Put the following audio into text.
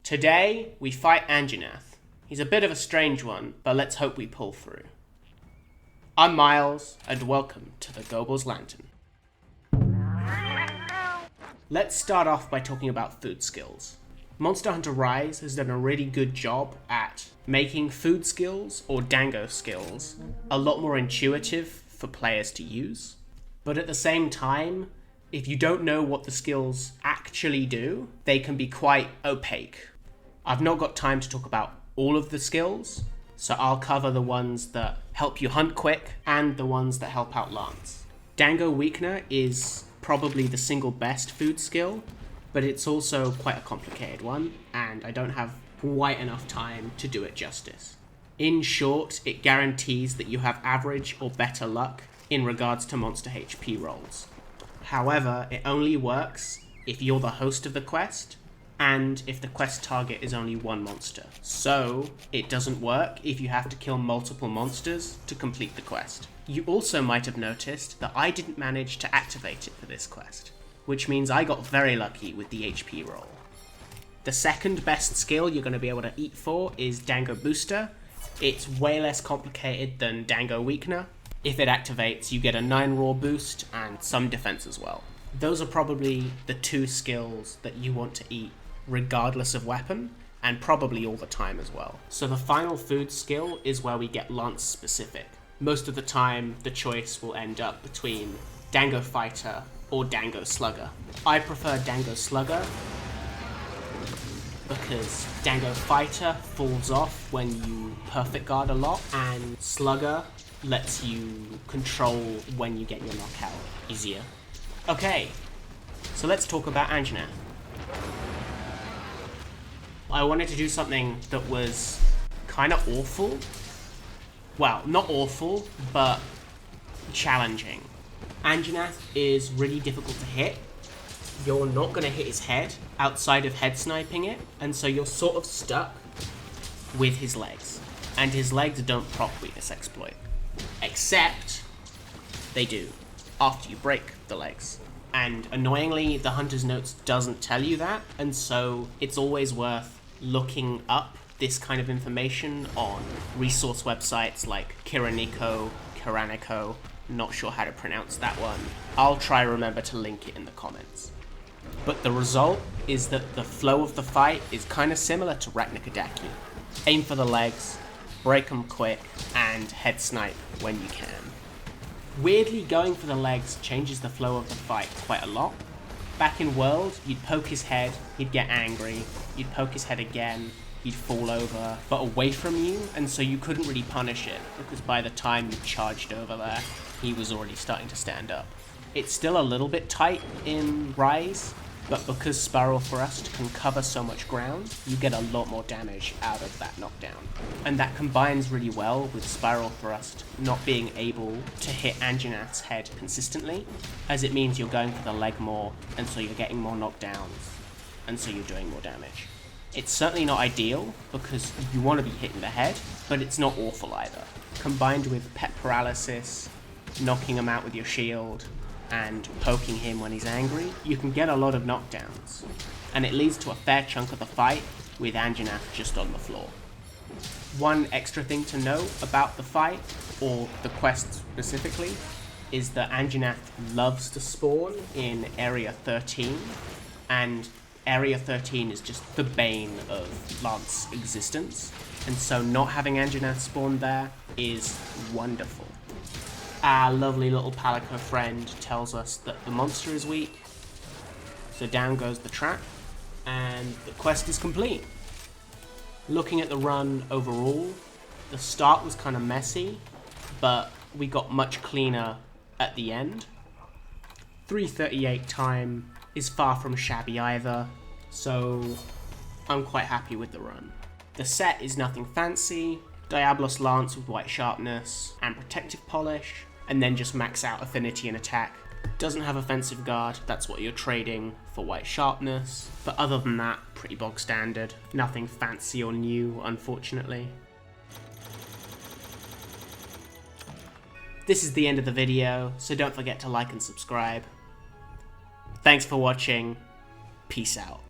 Today, we fight Anjanath. He's a bit of a strange one, but let's hope we pull through. I'm Miles, and welcome to the Goebbels Lantern. Let's start off by talking about food skills. Monster Hunter Rise has done a really good job at making food skills, or dango skills, a lot more intuitive for players to use. But at the same time, if you don't know what the skills actually do, they can be quite opaque. I've not got time to talk about all of the skills, so I'll cover the ones that help you hunt quick and the ones that help out Lance. Dango Weakener is probably the single best food skill, but it's also quite a complicated one, and I don't have quite enough time to do it justice. In short, it guarantees that you have average or better luck in regards to monster HP rolls. However, it only works if you're the host of the quest, and if the quest target is only one monster. So, it doesn't work if you have to kill multiple monsters to complete the quest. You also might have noticed that I didn't manage to activate it for this quest, which means I got very lucky with the HP roll. The second best skill you're going to be able to eat for is Dango Booster. It's way less complicated than Dango Weakener. If it activates, you get a 9 raw boost and some defense as well. Those are probably the two skills that you want to eat regardless of weapon, and probably all the time as well. So the final food skill is where we get Lance specific. Most of the time, the choice will end up between Dango Fighter or Dango Slugger. I prefer Dango Slugger because Dango Fighter falls off when you perfect guard a lot, and Slugger lets you control when you get your knockout easier. Okay, so let's talk about Anjanath. I wanted to do something that was kind of awful. Well, not awful, but challenging. Anjanath is really difficult to hit. You're not going to hit his head outside of head sniping it, and so you're sort of stuck with his legs. And his legs don't proc with this exploit. Except they do, after you break the legs. And annoyingly, the Hunter's Notes doesn't tell you that, and so it's always worth looking up this kind of information on resource websites like Kiranico, not sure how to pronounce that one. I'll try remember to link it in the comments. But the result is that the flow of the fight is kind of similar to Raknikadaki. Aim for the legs, break them quick, and head snipe when you can. Weirdly, going for the legs changes the flow of the fight quite a lot. Back in World, you'd poke his head, he'd get angry, you'd poke his head again, he'd fall over, but away from you, and so you couldn't really punish it, because by the time you charged over there, he was already starting to stand up. It's still a little bit tight in Rise, but because Spiral Thrust can cover so much ground, you get a lot more damage out of that knockdown. And that combines really well with Spiral Thrust not being able to hit Anjanath's head consistently, as it means you're going for the leg more, and so you're getting more knockdowns, and so you're doing more damage. It's certainly not ideal, because you want to be hitting the head, but it's not awful either. Combined with pet paralysis, knocking him out with your shield, and poking him when he's angry, you can get a lot of knockdowns, and it leads to a fair chunk of the fight with Anjanath just on the floor. One extra thing to note about the fight, or the quest specifically, is that Anjanath loves to spawn in Area 13, and Area 13 is just the bane of Lance's existence, and so not having Anjanath spawn there is wonderful. Our lovely little Palico friend tells us that the monster is weak, so down goes the trap, and the quest is complete. Looking at the run overall, the start was kind of messy, but we got much cleaner at the end. 3:38 time is far from shabby either, so I'm quite happy with the run. The set is nothing fancy, Diablos Lance with white sharpness and protective polish, and then just max out affinity and attack. Doesn't have offensive guard, that's what you're trading for white sharpness, but other than that, pretty bog standard. Nothing fancy or new, unfortunately. This is the end of the video, so don't forget to like and subscribe. Thanks for watching, peace out.